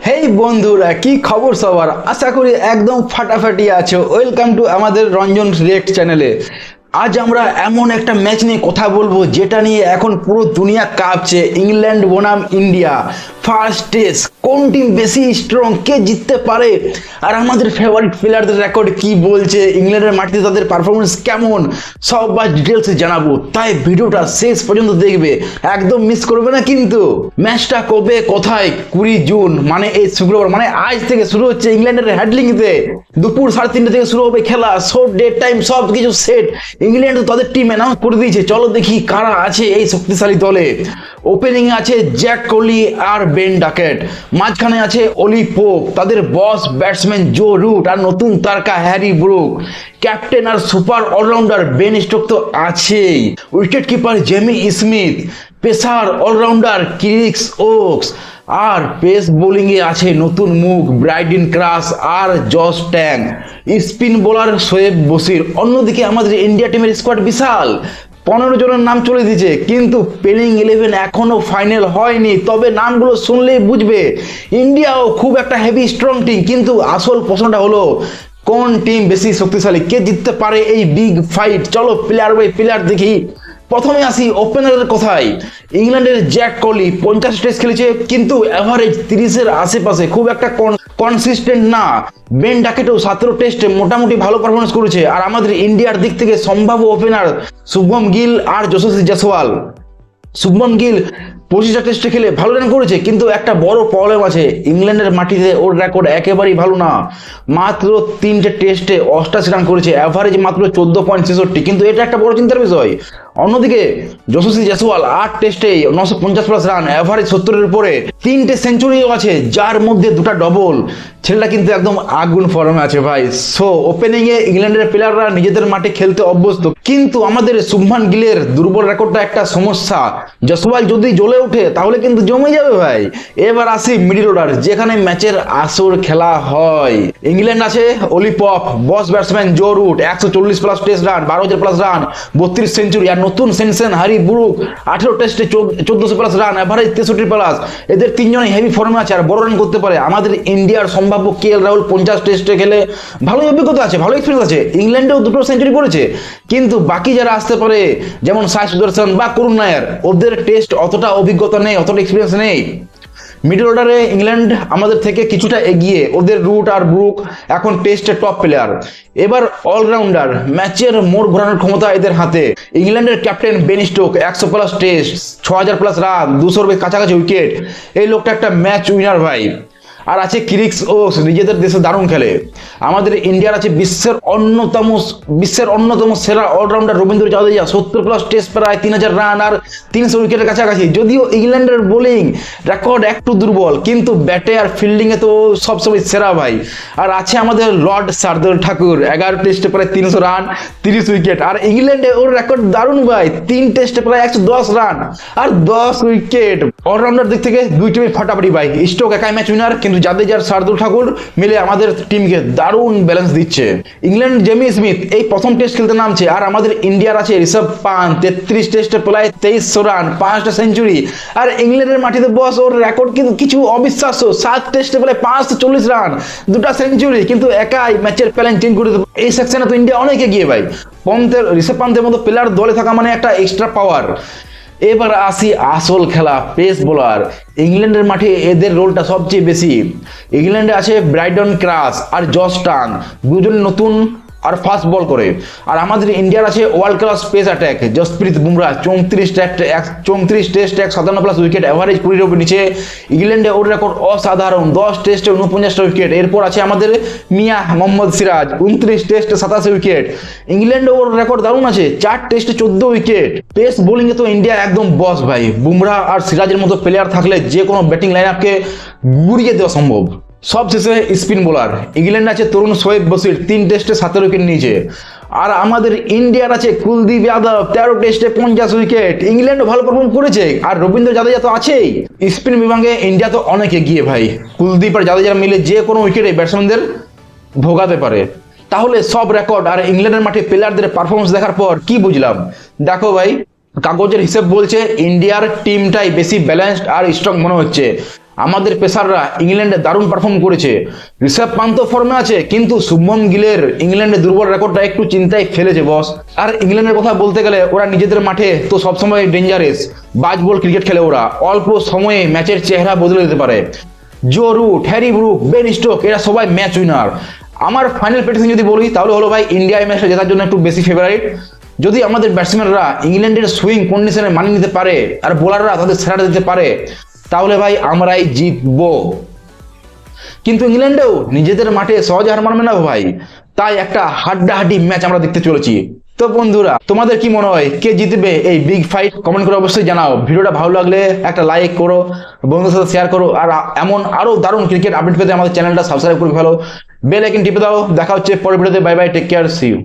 হেই বন্ধুরা, কি খবর সবার? আশা করি একদম ফাটাফাটি আছো। ওয়েলকাম টু আমাদের রঞ্জন রিয়েক্ট চ্যানেলে। আজ আমরা এমন একটা ম্যাচ নিয়ে কথা বলবো যেটা নিয়ে এখন পুরো দুনিয়া কাঁপছে। ইংল্যান্ড বনাম ইন্ডিয়া ফার্স্ট টেস্ট, কোন টিম বেশি স্ট্রং, কে জিততে পারে, আর আমাদের ফেভারিট প্লেয়ারদের রেকর্ড কি বলছে, ইংল্যান্ডের মাটিতে তাদের পারফরমেন্স কেমন, সব বা ডিটেলসে জানাবো। তাই ভিডিওটা শেষ পর্যন্ত দেখবে, একদম মিস করবে না কিন্তু। ম্যাচটা কবে, কোথায়? 20 জুন, মানে এই শুক্রবার, মানে আজ থেকে শুরু হচ্ছে ইংল্যান্ডের হ্যাডলিংতে। দুপুর 3:30 থেকে শুরু হবে খেলা, শোর ডেট টাইম সব কিছু সেট। ইংল্যান্ড তো তাদের টিম অ্যানাউন্স করে দিয়েছে। চলো দেখি কারা আছে এই শক্তিশালী দলে। ওপেনিং আছে জ্যাক কোহলি আর বেন ডাকেট, মাঝখানে আছে অলি পোপ, তাদের বস ব্যাটসম্যান জো রুট, আর নতুন তারকা হ্যারি ব্রুক। ক্যাপ্টেন আর সুপার অলরাউন্ডার বেন স্টোক তো আছেই, wicket keeper Jamie Smith, pacer allrounder Chris Woakes, আর পেস বোলিংয়ে আছে নতুন মুখ ব্রাইডেন ক্রাস আর Josh Tongue, spin bowler Shoaib Bashir. অন্যদিকে আমাদের ইন্ডিয়া টিমের স্কোয়াড বিশাল, 15 জনের নাম চলে দিয়েছে, কিন্তু প্লেইং 11 এখনো ফাইনাল হয়নি। তবে নামগুলো শুনলেই বুঝবে ইন্ডিয়াও খুব একটা হেভি স্ট্রং টিম। কিন্তু আসল প্রশ্নটা হলো, কোন টিম বেশি শক্তিশালী, কে জিততে পারে এই বিগ ফাইট? চলো প্লেয়ার বাই প্লেয়ার দেখি। প্রথমে আসি ওপেনারের কথায়। ইংল্যান্ডের জ্যাক কোহলি 50 টেস্ট খেলেছে, কিন্তু অ্যাভারেজ 30-এর আশেপাশে, খুব একটা কনসিস্টেন্ট না। বেন ডাকেটও 17 টেস্টে মোটামুটি ভালো পারফরমেন্স করেছে। আর আমাদের ইন্ডিয়ার দিক থেকে সম্ভাব্য ওপেনার শুভম গিল আর যশস্বী জয়সওয়াল। শুভম গিল 25টা টেস্টে খেলে ভালো রান করেছে, কিন্তু একটা বড় প্রবলেম আছে, ইংল্যান্ডের মাটিতে ওর রেকর্ড একেবারেই ভালো না। মাত্র 3টে টেস্টে 88 রান করেছে, অ্যাভারেজ মাত্র 14.66, কিন্তু এটা একটা বড় চিন্তার বিষয়। অন্যদিকে যশস্বী জয়সওয়াল 8 টেস্টে 950+ রান, অ্যাভারেজ 70-এর উপরে, 3টে সেঞ্চুরিও আছে, যার মধ্যে 2টা ডবল। ছেলেটা কিন্তু একদম আগুন ফর্মে আছে ভাই। সো ওপেনিং এ ইংল্যান্ডের প্লেয়াররা নিজেদের মাঠে খেলতে অভ্যস্ত, কিন্তু আমাদের শুভমান গিলের দুর্বল রেকর্ডটা একটা সমস্যা। জয়সওয়াল যদি জ্বলে ওঠে তাহলে কিন্তু জমে যাবে ভাই। এবার আসি মিডল অর্ডার, যেখানে ম্যাচের আসর খেলা হয়। ইংল্যান্ড আছে Ollie Pope, boss batsman Joe Root, 140+ test run, 12,000+ run, 32 century, আর নতুন সেনসেন হ্যারি ব্রুক, 18 টেস্টে 1400+ রান, অ্যাভারেজ 63+। এদের তিনজনই হেভি ফর্মে আছে আর বড় রান করতে পারে। আমাদের ইন্ডিয়ার সম্ভাব্য কেএল রাহুল 50 টেস্টে খেলে ভালোই অভিজ্ঞতা আছে, ভালো এক্সপিরিয়েন্স আছে, ইংল্যান্ডেও 2টো সেঞ্চুরি করেছে। কিন্তু বাকি যারা আসতে পারে, যেমন সাই সুদর্শন বা করুণ নায়ার, ওদের টেস্ট অতটা অভিজ্ঞতা নেই, অতটা এক্সপিরিয়েন্স নেই। মিডল অর্ডারে ইংল্যান্ড আমাদের থেকে কিছুটা এগিয়ে, ওদের রুট আর ব্রুক এখন টেস্টের টপ প্লেয়ার। এবার অলরাউন্ডার, ম্যাচের মোড় ঘোরানোর ক্ষমতা এদের হাতে। ইংল্যান্ডের captain Ben Stokes, 100+ test, 6000+ run, 200-এর কাছাকাছি উইকেট। এই লোকটা একটা ম্যাচ উইনার ভাই। আর আছে ক্রিস ওকস, নিজেদের দেশে দারুণ খেলে। আমাদের ইন্ডিয়ার আছে বিশ্বের অন্যতম সেরা অলরাউন্ডার রবীন্দ্র জাদেজা, 70+ টেস্ট, প্রায় 3000 রান আর 300 উইকেটের কাছাকাছি। যদিও ইংল্যান্ডের বোলিং রেকর্ড একটু দুর্বল, কিন্তু ব্যাটে আর ফিল্ডিংয়ে তো সবসময় সেরা ভাই। আর আছে আমাদের লর্ড শার্দুল ঠাকুর, 11 টেস্টে প্রায় 300 রান, 30 উইকেট। আর ইংল্যান্ডে ওর রেকর্ড দারুণ ভাই, 3 টেস্টে প্রায় 110 রান আর 10 উইকেট। অলরাউন্ডার দিক থেকে দুই টিমই ফাটাফাটি ভাই। স্টোক একাই ম্যাচ উইনার, কিন্তু জাদেজার শার্দুল ঠাকুর মিলে আমাদের টিমকে দারুণ ব্যালেন্স দিচ্ছে। ইংল্যান্ড জেমি স্মিথ এই প্রথম টেস্ট খেলতে নামছে, আর আমাদের ইন্ডিয়ার আছে ঋষভ পান্ট, 33 টেস্টে প্রায় 2300 রান, 5টা সেঞ্চুরি। আর ইংল্যান্ডের মাটিতে বস, ওর রেকর্ড কিন্তু কিছু অবিশ্বাস্য, 7 টেস্টে প্রায় 540 রান, 2টা সেঞ্চুরি, কিন্তু একাই ম্যাচের প্ল্যান চেঞ্জ করে দেবে। এই সেকশনে তো ইন্ডিয়া অনেক এগিয়ে ভাই। ঋষভ পান্তের মতো প্লেয়ার দলে থাকা মানে একটা এক্সট্রা পাওয়ার। এবার আসি আসল খেলা, পেস বোলার। ইংল্যান্ডের মাঠে এদের রোলটা সবচেয়ে বেশি। ইংল্যান্ডে আছে ব্রাইডেন ক্রাস আর জস টাং, দুজন নতুন আর ফাস্ট বল করে। আর আমাদের ইন্ডিয়ার আছে world class pace attack, Jasprit Bumrah, 34 test 57+ wicket, average 20-এর উপর নিচে। ইংল্যান্ডে ওর রেকর্ড অসাধারণ, 10 টেস্টে 49টা উইকেট। এরপর আছে আমাদের মিয়া মোহাম্মদ সিরাজ, 29 টেস্টে 87 উইকেট। ইংল্যান্ডে ওর রেকর্ড দারুণ আছে, 4 টেস্টে 14 উইকেট। পেস বোলিংয়ে তো ইন্ডিয়া একদম বস ভাই। বুমরা আর সিরাজের মতো প্লেয়ার থাকলে যে কোনো ব্যাটিং লাইন আপকে গুড়িয়ে দেওয়া সম্ভব। সবশেষে স্পিন বোলার, ইংল্যান্ড আছে তরুণ শোয়েব বশির, 3 টেস্টে 17 উইকেট নিয়েছে। আর আমাদের ইন্ডিয়ার আছে কুলদীপ যাদব, 13 টেস্টে 50 উইকেট। ইংল্যান্ডও ভালো পারফর্ম করেছে, আর রবীন্দ্র জাদেজা তো আছেই। স্পিন বিভাগে ইন্ডিয়া তো অনেক এগিয়ে ভাই। কুলদীপ আর জাদেজা মিলে যে কোনো উইকেটে ব্যাটসম্যানদের ভোগাতে পারে। তাহলে সব রেকর্ড আর ইংল্যান্ডের মাঠে প্লেয়ারদের পারফরমেন্স দেখার পর কি বুঝলাম? দেখো ভাই, কাগজের হিসেব বলছে ইন্ডিয়ার টিমটাই বেশি ব্যালেন্সড আর স্ট্রং মনে হচ্ছে। আমাদের পেসাররা ইংল্যান্ডে দারুণ পারফর্ম করেছে। ঋষভ পান্ত ফর্মে আছে, কিন্তু শুভমন গিলের ইংল্যান্ডে দুর্বল রেকর্ডটা একটু চিন্তায় ফেলেছে বস। আর ইংল্যান্ডের কথা বলতে গেলে ওরা নিজেদের মাঠে তো সবসময় ডেঞ্জারাস, বাজবল ক্রিকেট খেলে ওরা, অল্প সময়ে ম্যাচের চেহারা বদলে দিতে পারে। Joe Root, Harry Brook, Ben Stoke এরা সবাই ম্যাচ উইনার। আমার ফাইনাল প্রেডিকশন যদি বলি তাহলে হলো ভাই ইন্ডিয়া এই ম্যাচটা জেতার জন্য একটু বেশি ফেভারিট। যদি আমাদের ব্যাটসম্যানরা ইংল্যান্ডের সুইং কন্ডিশনে মানিয়ে নিতে পারে আর বোলাররা তাদের সেরাটা দিতে পারে তাহলে ভাই আমরাই জিতবো। কিন্তু ইংল্যান্ডেও নিজেদের মাঠে সহজে হার মানবে না ভাই, তাই একটা হাড্ডাহাড্ডি ম্যাচ আমরা দেখতে চলেছি। তো বন্ধুরা, তোমাদের কি মনে হয় কে জিতবে এই বিগ ফাইট? কমেন্ট করে অবশ্যই জানাও। ভিডিওটা ভালো লাগলে একটা লাইক করো, বন্ধুদের সাথে শেয়ার করো, আর এমন আরো দারুণ ক্রিকেট আপডেট পেতে আমাদের চ্যানেলটা সাবস্ক্রাইব করে ফেলো, বেল আইকন টিপে দাও। দেখা হচ্ছে পরের ভিডিওতে। Bye bye, take care, see you.